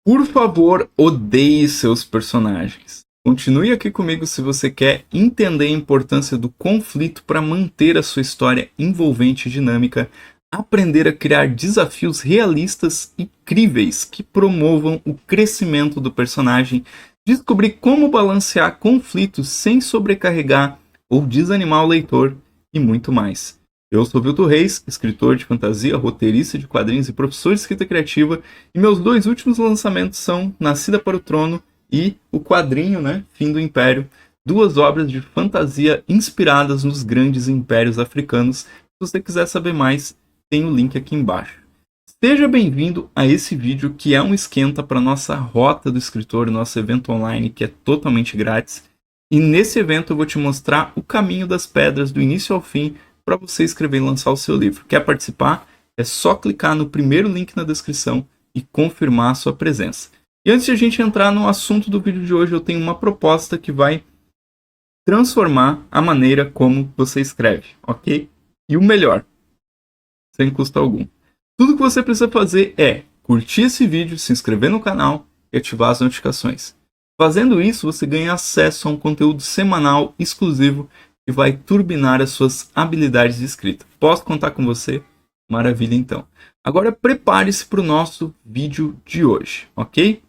Por favor, odeie seus personagens. Continue aqui comigo se você quer entender a importância do conflito para manter a sua história envolvente e dinâmica, aprender a criar desafios realistas e críveis que promovam o crescimento do personagem, descobrir como balancear conflitos sem sobrecarregar ou desanimar o leitor e muito mais. Eu sou Vilto Reis, escritor de fantasia, roteirista de quadrinhos e professor de escrita criativa, e meus dois últimos lançamentos são Nascida para o Trono e o quadrinho, Fim do Império, duas obras de fantasia inspiradas nos grandes impérios africanos. Se você quiser saber mais, tem o link aqui embaixo. Seja bem-vindo a esse vídeo que é um esquenta para nossa Rota do Escritor, nosso evento online que é totalmente grátis. E nesse evento eu vou te mostrar o caminho das pedras do início ao fim para você escrever e lançar o seu livro. Quer participar? É só clicar no primeiro link na descrição e confirmar a sua presença. E antes de a gente entrar no assunto do vídeo de hoje, eu tenho uma proposta que vai transformar a maneira como você escreve, ok? E o melhor, sem custo algum. Tudo que você precisa fazer é curtir esse vídeo, se inscrever no canal e ativar as notificações. Fazendo isso, você ganha acesso a um conteúdo semanal exclusivo que vai turbinar as suas habilidades de escrita. Posso contar com você? Maravilha, então. Agora prepare-se para o nosso vídeo de hoje, ok?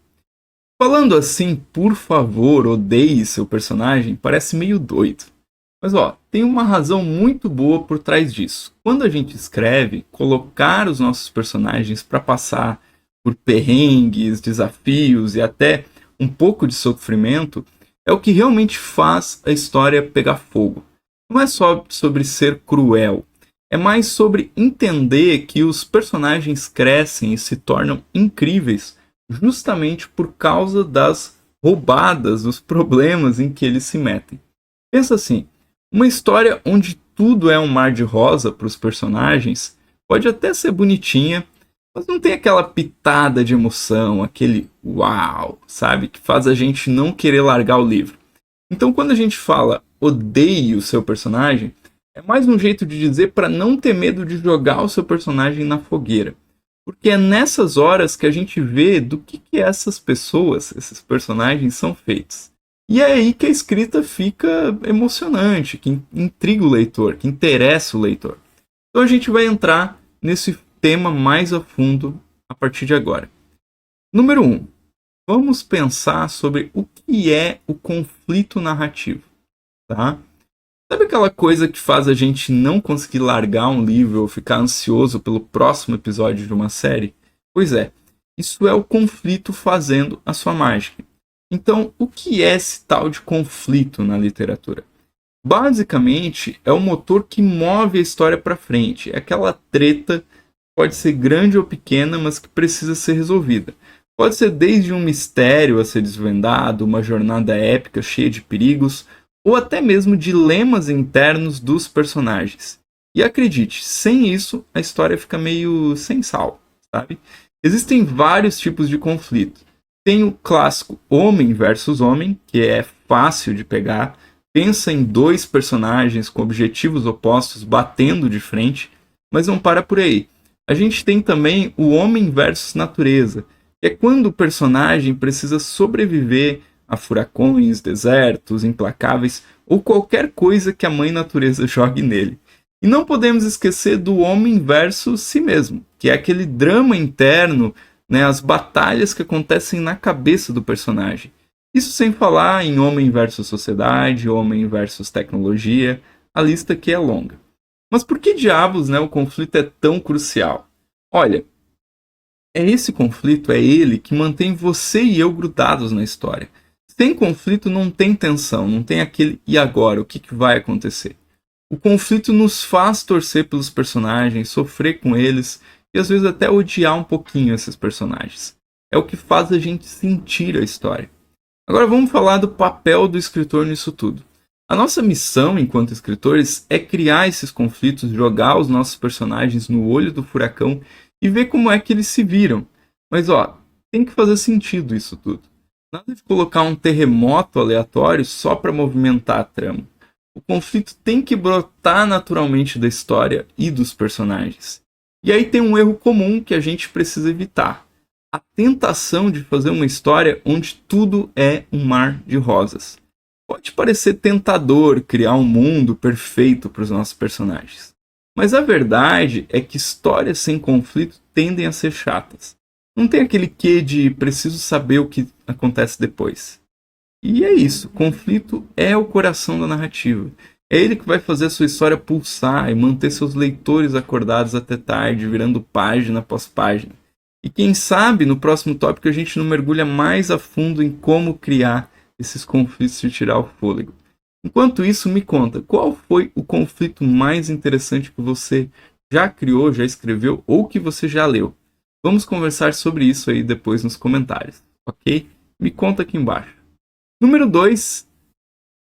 Falando assim, por favor, odeie seu personagem, parece meio doido. Mas tem uma razão muito boa por trás disso. Quando a gente escreve, colocar os nossos personagens para passar por perrengues, desafios e até um pouco de sofrimento é o que realmente faz a história pegar fogo. Não é só sobre ser cruel, é mais sobre entender que os personagens crescem e se tornam incríveis justamente por causa das roubadas, dos problemas em que eles se metem. Pensa assim, uma história onde tudo é um mar de rosa para os personagens pode até ser bonitinha, mas não tem aquela pitada de emoção, aquele uau, sabe? Que faz a gente não querer largar o livro. Então quando a gente fala odeie o seu personagem, é mais um jeito de dizer para não ter medo de jogar o seu personagem na fogueira. Porque é nessas horas que a gente vê do que essas pessoas, esses personagens são feitos. E é aí que a escrita fica emocionante, que intriga o leitor, que interessa o leitor. Então a gente vai entrar nesse tema mais a fundo a partir de agora. Número 1. Vamos pensar sobre o que é o conflito narrativo. Tá? Sabe aquela coisa que faz a gente não conseguir largar um livro ou ficar ansioso pelo próximo episódio de uma série? Pois é, isso é o conflito fazendo a sua mágica. Então, o que é esse tal de conflito na literatura? Basicamente, é o motor que move a história para frente. É aquela treta, pode ser grande ou pequena, mas que precisa ser resolvida. Pode ser desde um mistério a ser desvendado, uma jornada épica cheia de perigos, ou até mesmo dilemas internos dos personagens. E acredite, sem isso, a história fica meio sem sal, sabe? Existem vários tipos de conflito. Tem o clássico homem versus homem, que é fácil de pegar. Pensa em dois personagens com objetivos opostos batendo de frente, mas não para por aí. A gente tem também o homem versus natureza, que é quando o personagem precisa sobreviver a furacões, desertos, implacáveis ou qualquer coisa que a mãe natureza jogue nele. E não podemos esquecer do homem versus si mesmo, que é aquele drama interno, as batalhas que acontecem na cabeça do personagem. Isso sem falar em homem versus sociedade, homem versus tecnologia, a lista aqui é longa. Mas por que diabos o conflito é tão crucial? Olha, esse conflito é ele que mantém você e eu grudados na história. Sem conflito não tem tensão, não tem aquele e agora, o que vai acontecer? O conflito nos faz torcer pelos personagens, sofrer com eles e às vezes até odiar um pouquinho esses personagens. É o que faz a gente sentir a história. Agora vamos falar do papel do escritor nisso tudo. A nossa missão enquanto escritores é criar esses conflitos, jogar os nossos personagens no olho do furacão e ver como é que eles se viram. Mas tem que fazer sentido isso tudo. Nada de colocar um terremoto aleatório só para movimentar a trama. O conflito tem que brotar naturalmente da história e dos personagens. E aí tem um erro comum que a gente precisa evitar. a tentação de fazer uma história onde tudo é um mar de rosas. Pode parecer tentador criar um mundo perfeito para os nossos personagens, mas a verdade é que histórias sem conflito tendem a ser chatas. Não tem aquele quê de preciso saber o que acontece depois. E é isso, conflito é o coração da narrativa. É ele que vai fazer a sua história pulsar e manter seus leitores acordados até tarde, virando página após página. E quem sabe no próximo tópico a gente não mergulha mais a fundo em como criar esses conflitos e tirar o fôlego. Enquanto isso, me conta, qual foi o conflito mais interessante que você já criou, já escreveu ou que você já leu? Vamos conversar sobre isso aí depois nos comentários, ok? Me conta aqui embaixo. Número 2,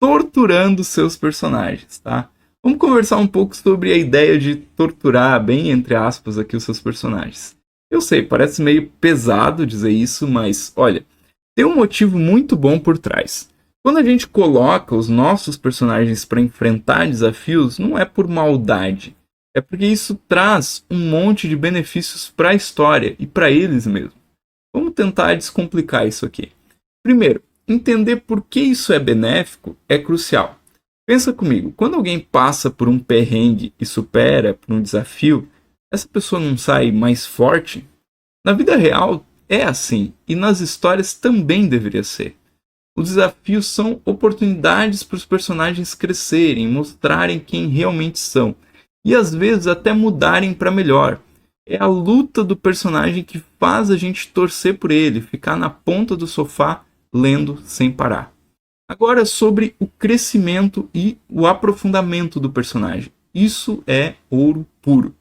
torturando seus personagens, tá? Vamos conversar um pouco sobre a ideia de torturar, bem entre aspas, aqui os seus personagens. Eu sei, parece meio pesado dizer isso, mas olha, tem um motivo muito bom por trás. Quando a gente coloca os nossos personagens para enfrentar desafios, não é por maldade. É porque isso traz um monte de benefícios para a história e para eles mesmos. Vamos tentar descomplicar isso aqui. Primeiro, entender por que isso é benéfico é crucial. Pensa comigo, quando alguém passa por um perrengue e supera por um desafio, essa pessoa não sai mais forte? Na vida real é assim, e nas histórias também deveria ser. Os desafios são oportunidades para os personagens crescerem, mostrarem quem realmente são, e às vezes até mudarem para melhor. É a luta do personagem que faz a gente torcer por ele, ficar na ponta do sofá lendo sem parar. Agora sobre o crescimento e o aprofundamento do personagem. Isso é ouro puro.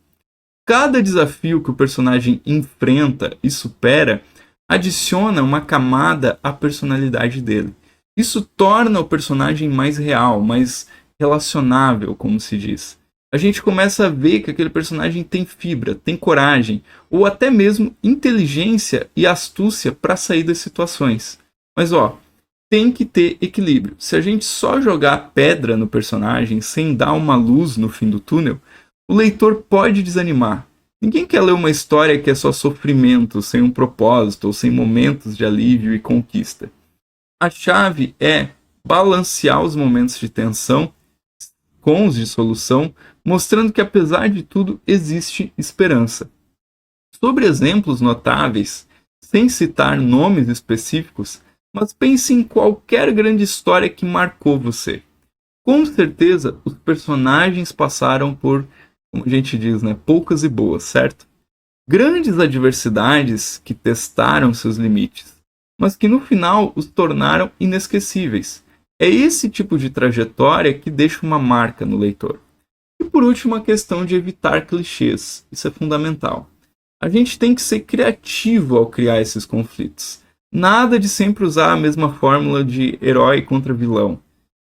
Cada desafio que o personagem enfrenta e supera adiciona uma camada à personalidade dele. Isso torna o personagem mais real, mais relacionável, como se diz. A gente começa a ver que aquele personagem tem fibra, tem coragem, ou até mesmo inteligência e astúcia para sair das situações. Mas tem que ter equilíbrio. Se a gente só jogar pedra no personagem sem dar uma luz no fim do túnel, o leitor pode desanimar. Ninguém quer ler uma história que é só sofrimento, sem um propósito ou sem momentos de alívio e conquista. A chave é balancear os momentos de tensão com os de solução, mostrando que apesar de tudo existe esperança. Sobre exemplos notáveis, sem citar nomes específicos, mas pense em qualquer grande história que marcou você. Com certeza, os personagens passaram por, como a gente diz, poucas e boas, certo? Grandes adversidades que testaram seus limites, mas que no final os tornaram inesquecíveis. É esse tipo de trajetória que deixa uma marca no leitor. E por último, a questão de evitar clichês. Isso é fundamental. A gente tem que ser criativo ao criar esses conflitos. Nada de sempre usar a mesma fórmula de herói contra vilão.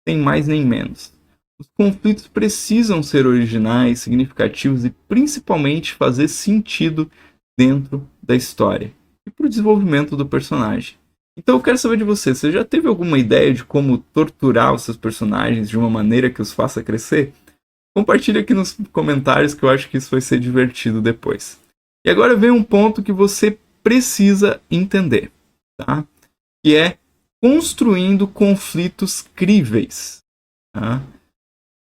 Nem mais nem menos. Os conflitos precisam ser originais, significativos e principalmente fazer sentido dentro da história e para o desenvolvimento do personagem. Então eu quero saber de você, você já teve alguma ideia de como torturar os seus personagens de uma maneira que os faça crescer? Compartilhe aqui nos comentários que eu acho que isso vai ser divertido depois. E agora vem um ponto que você precisa entender, tá? Que é construindo conflitos críveis. Tá?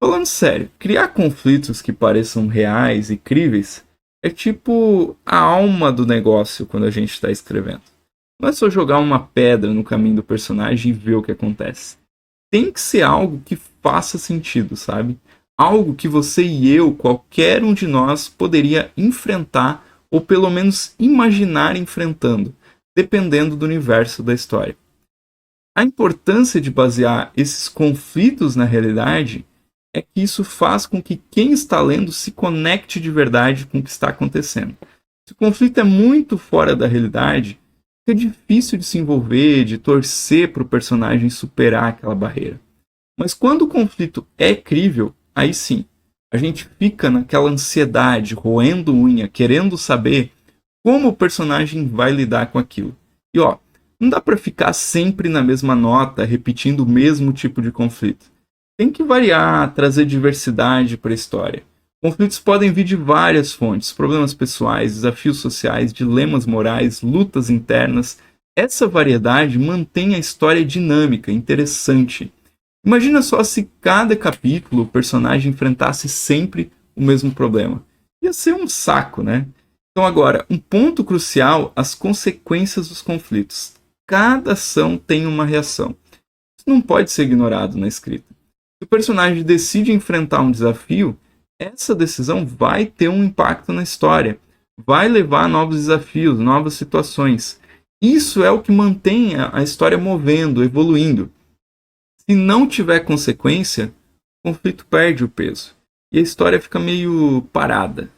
Falando sério, criar conflitos que pareçam reais e críveis é tipo a alma do negócio quando a gente está escrevendo. Não é só jogar uma pedra no caminho do personagem e ver o que acontece. Tem que ser algo que faça sentido, sabe? Algo que você e eu, qualquer um de nós, poderia enfrentar ou pelo menos imaginar enfrentando, dependendo do universo da história. A importância de basear esses conflitos na realidade é que isso faz com que quem está lendo se conecte de verdade com o que está acontecendo. Se o conflito é muito fora da realidade, fica difícil de se envolver, de torcer para o personagem superar aquela barreira. Mas quando o conflito é crível, aí sim, a gente fica naquela ansiedade, roendo unha, querendo saber como o personagem vai lidar com aquilo. E não dá para ficar sempre na mesma nota, repetindo o mesmo tipo de conflito. Tem que variar, trazer diversidade para a história. Conflitos podem vir de várias fontes: problemas pessoais, desafios sociais, dilemas morais, lutas internas. Essa variedade mantém a história dinâmica, interessante. Imagina só se cada capítulo o personagem enfrentasse sempre o mesmo problema. Ia ser um saco, né? Então agora, um ponto crucial, as consequências dos conflitos. Cada ação tem uma reação. Isso não pode ser ignorado na escrita. Se o personagem decide enfrentar um desafio, essa decisão vai ter um impacto na história. Vai levar a novos desafios, novas situações. Isso é o que mantém a história movendo, evoluindo. Se não tiver consequência, o conflito perde o peso. E a história fica meio parada.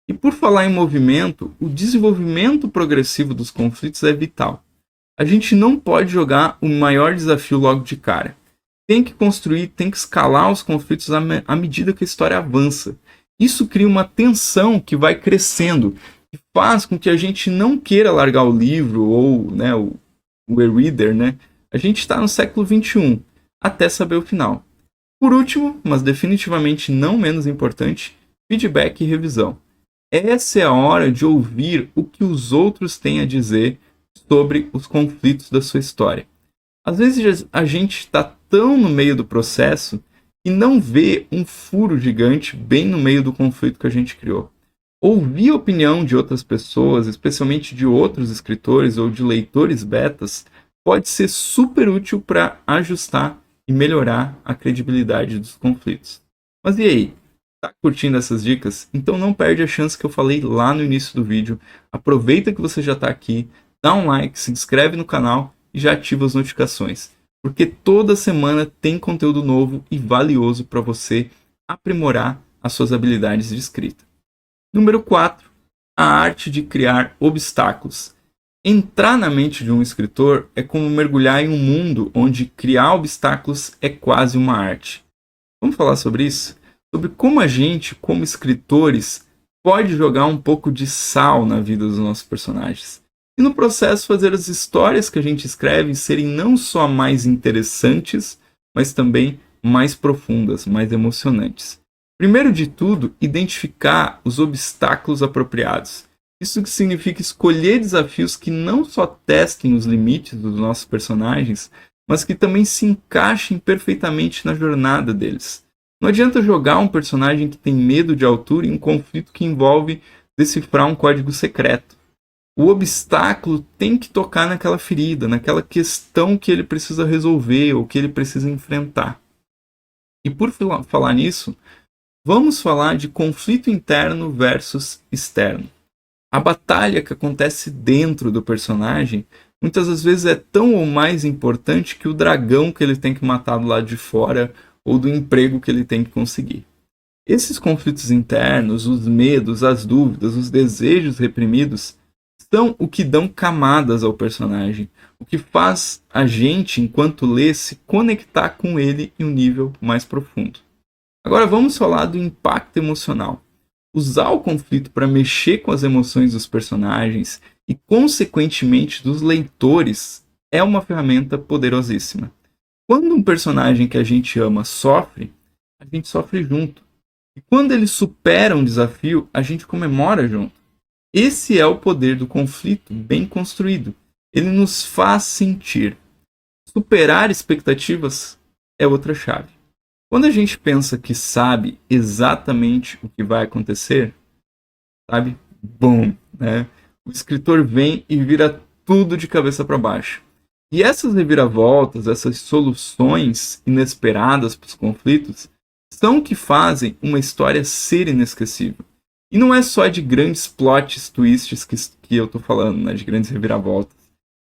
E por falar em movimento, o desenvolvimento progressivo dos conflitos é vital. A gente não pode jogar o maior desafio logo de cara. Tem que construir, tem que escalar os conflitos à medida que a história avança. Isso cria uma tensão que vai crescendo e faz com que a gente não queira largar o livro ou, né, o e-reader. Né? A gente está no século XXI, até saber o final. Por último, mas definitivamente não menos importante, feedback e revisão. Essa é a hora de ouvir o que os outros têm a dizer sobre os conflitos da sua história. Às vezes a gente está tão no meio do processo e não vê um furo gigante bem no meio do conflito que a gente criou. Ouvir a opinião de outras pessoas, especialmente de outros escritores ou de leitores betas, pode ser super útil para ajustar e melhorar a credibilidade dos conflitos. Mas e aí? Tá curtindo essas dicas? Então não perde a chance que eu falei lá no início do vídeo. Aproveita que você já está aqui, dá um like, se inscreve no canal e já ativa as notificações, porque toda semana tem conteúdo novo e valioso para você aprimorar as suas habilidades de escrita. Número 4. A arte de criar obstáculos. Entrar na mente de um escritor é como mergulhar em um mundo onde criar obstáculos é quase uma arte. Vamos falar sobre isso? Sobre como a gente, como escritores, pode jogar um pouco de sal na vida dos nossos personagens. E no processo fazer as histórias que a gente escreve serem não só mais interessantes, mas também mais profundas, mais emocionantes. Primeiro de tudo, identificar os obstáculos apropriados. Isso que significa escolher desafios que não só testem os limites dos nossos personagens, mas que também se encaixem perfeitamente na jornada deles. Não adianta jogar um personagem que tem medo de altura em um conflito que envolve decifrar um código secreto. O obstáculo tem que tocar naquela ferida, naquela questão que ele precisa resolver ou que ele precisa enfrentar. E por falar nisso, vamos falar de conflito interno versus externo. A batalha que acontece dentro do personagem muitas das vezes é tão ou mais importante que o dragão que ele tem que matar do lado de fora ou do emprego que ele tem que conseguir. Esses conflitos internos, os medos, as dúvidas, os desejos reprimidos, são o que dão camadas ao personagem, o que faz a gente, enquanto lê, se conectar com ele em um nível mais profundo. Agora vamos falar do impacto emocional. Usar o conflito para mexer com as emoções dos personagens e, consequentemente, dos leitores é uma ferramenta poderosíssima. Quando um personagem que a gente ama sofre, a gente sofre junto. E quando ele supera um desafio, a gente comemora junto. Esse é o poder do conflito bem construído. Ele nos faz sentir. Superar expectativas é outra chave. Quando a gente pensa que sabe exatamente o que vai acontecer, sabe? Bom, né? O escritor vem e vira tudo de cabeça para baixo. E essas reviravoltas, essas soluções inesperadas para os conflitos, são o que fazem uma história ser inesquecível. E não é só de grandes plots, twists que eu estou falando, né? De grandes reviravoltas,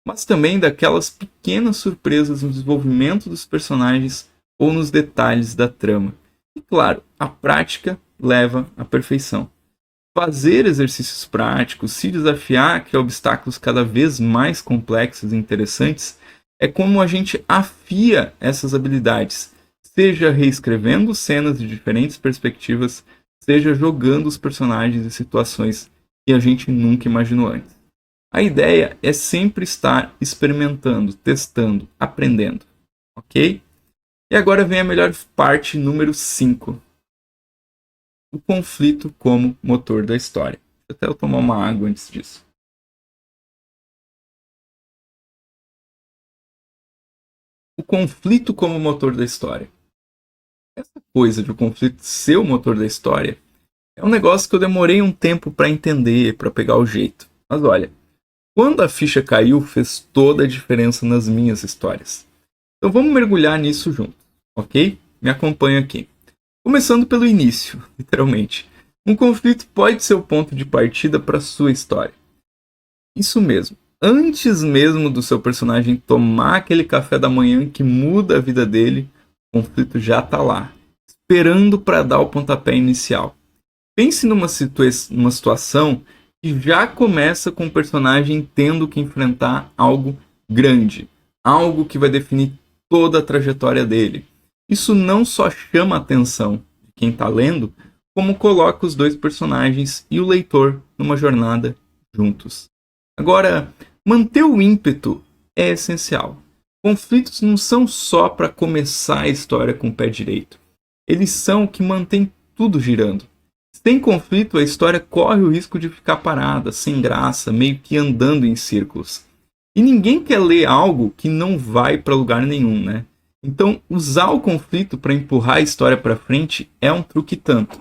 mas também daquelas pequenas surpresas no desenvolvimento dos personagens ou nos detalhes da trama. E claro, a prática leva à perfeição. Fazer exercícios práticos, se desafiar a criar obstáculos cada vez mais complexos e interessantes, é como a gente afia essas habilidades, seja reescrevendo cenas de diferentes perspectivas, seja jogando os personagens em situações que a gente nunca imaginou antes. A ideia é sempre estar experimentando, testando, aprendendo, ok? E agora vem a melhor parte, número 5. o conflito como motor da história. Deixa até eu tomar uma água antes disso. O conflito como motor da história. Essa coisa de o conflito ser o motor da história é um negócio que eu demorei um tempo para entender, para pegar o jeito. Mas olha, quando a ficha caiu, fez toda a diferença nas minhas histórias. Então vamos mergulhar nisso junto, ok? Me acompanha aqui. Começando pelo início, literalmente. Um conflito pode ser o ponto de partida para sua história. Isso mesmo. Antes mesmo do seu personagem tomar aquele café da manhã que muda a vida dele, o conflito já está lá, esperando para dar o pontapé inicial. Pense numa situação que já começa com o personagem tendo que enfrentar algo grande, algo que vai definir toda a trajetória dele. Isso não só chama a atenção de quem está lendo, como coloca os dois personagens e o leitor numa jornada juntos. Agora, manter o ímpeto é essencial. Conflitos não são só para começar a história com o pé direito. Eles são o que mantém tudo girando. Sem conflito, a história corre o risco de ficar parada, sem graça, meio que andando em círculos. E ninguém quer ler algo que não vai para lugar nenhum, né? Então, usar o conflito para empurrar a história para frente é um truque tanto.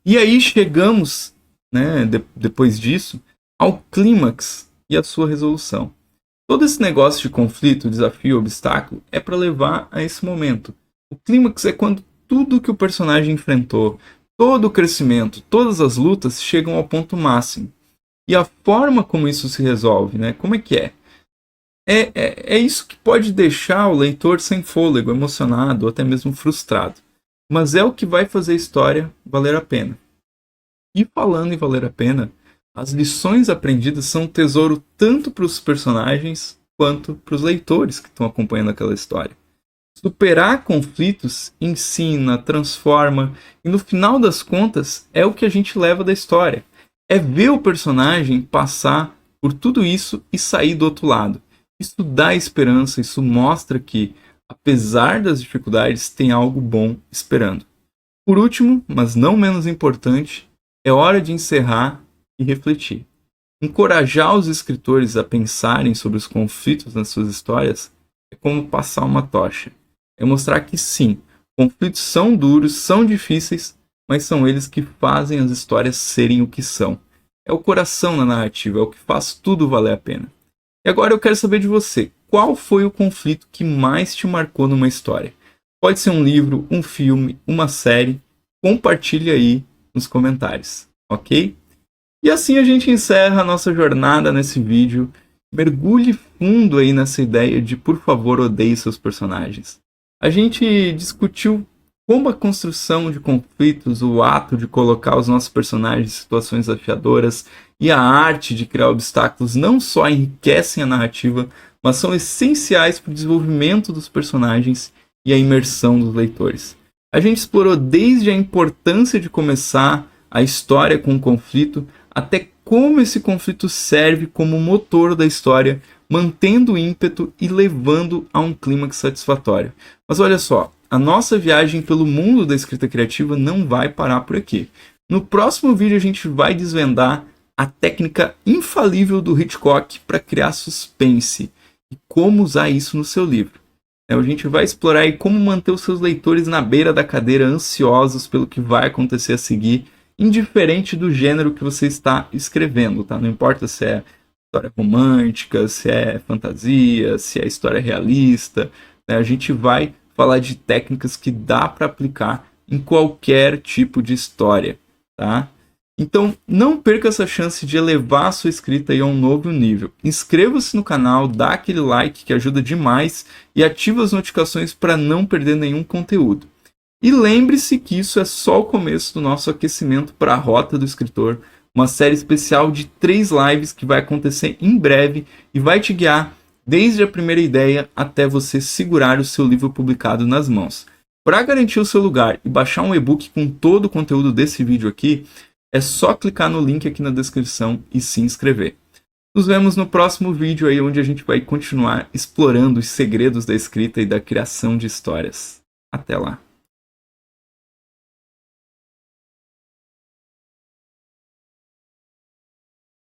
E aí chegamos, né, depois disso, ao clímax e a sua resolução. Todo esse negócio de conflito, desafio, obstáculo é para levar a esse momento. O clímax é quando tudo que o personagem enfrentou, todo o crescimento, todas as lutas chegam ao ponto máximo. E a forma como isso se resolve, né? Como é que é? É isso que pode deixar o leitor sem fôlego, emocionado ou até mesmo frustrado. Mas é o que vai fazer a história valer a pena. E falando em valer a pena, as lições aprendidas são um tesouro tanto para os personagens quanto para os leitores que estão acompanhando aquela história. Superar conflitos ensina, transforma e no final das contas é o que a gente leva da história. É ver o personagem passar por tudo isso e sair do outro lado. Isso dá esperança, isso mostra que, apesar das dificuldades, tem algo bom esperando. Por último, mas não menos importante, é hora de encerrar e refletir. Encorajar os escritores a pensarem sobre os conflitos nas suas histórias é como passar uma tocha. É mostrar que sim, conflitos são duros, são difíceis, mas são eles que fazem as histórias serem o que são. É o coração na narrativa, é o que faz tudo valer a pena. E agora eu quero saber de você, qual foi o conflito que mais te marcou numa história? Pode ser um livro, um filme, uma série, compartilhe aí nos comentários, ok? E assim a gente encerra a nossa jornada nesse vídeo. Mergulhe fundo aí nessa ideia de, por favor, odeie seus personagens. A gente discutiu como a construção de conflitos, o ato de colocar os nossos personagens em situações desafiadoras e a arte de criar obstáculos não só enriquecem a narrativa, mas são essenciais para o desenvolvimento dos personagens e a imersão dos leitores. A gente explorou desde a importância de começar a história com um conflito, até como esse conflito serve como motor da história, mantendo o ímpeto e levando a um clímax satisfatório. Mas olha só, a nossa viagem pelo mundo da escrita criativa não vai parar por aqui. No próximo vídeo a gente vai desvendar a técnica infalível do Hitchcock para criar suspense e como usar isso no seu livro. A gente vai explorar aí como manter os seus leitores na beira da cadeira, ansiosos pelo que vai acontecer a seguir, indiferente do gênero que você está escrevendo, tá? Não importa se é história romântica, se é fantasia, se é história realista, né? A gente vai falar de técnicas que dá para aplicar em qualquer tipo de história, tá? Então, não perca essa chance de elevar a sua escrita aí a um novo nível. Inscreva-se no canal, dá aquele like que ajuda demais e ativa as notificações para não perder nenhum conteúdo. E lembre-se que isso é só o começo do nosso aquecimento para a Rota do Escritor, uma série especial de 3 lives que vai acontecer em breve e vai te guiar desde a primeira ideia até você segurar o seu livro publicado nas mãos. Para garantir o seu lugar e baixar um e-book com todo o conteúdo desse vídeo aqui, é só clicar no link aqui na descrição e se inscrever. Nos vemos no próximo vídeo aí, onde a gente vai continuar explorando os segredos da escrita e da criação de histórias. Até lá!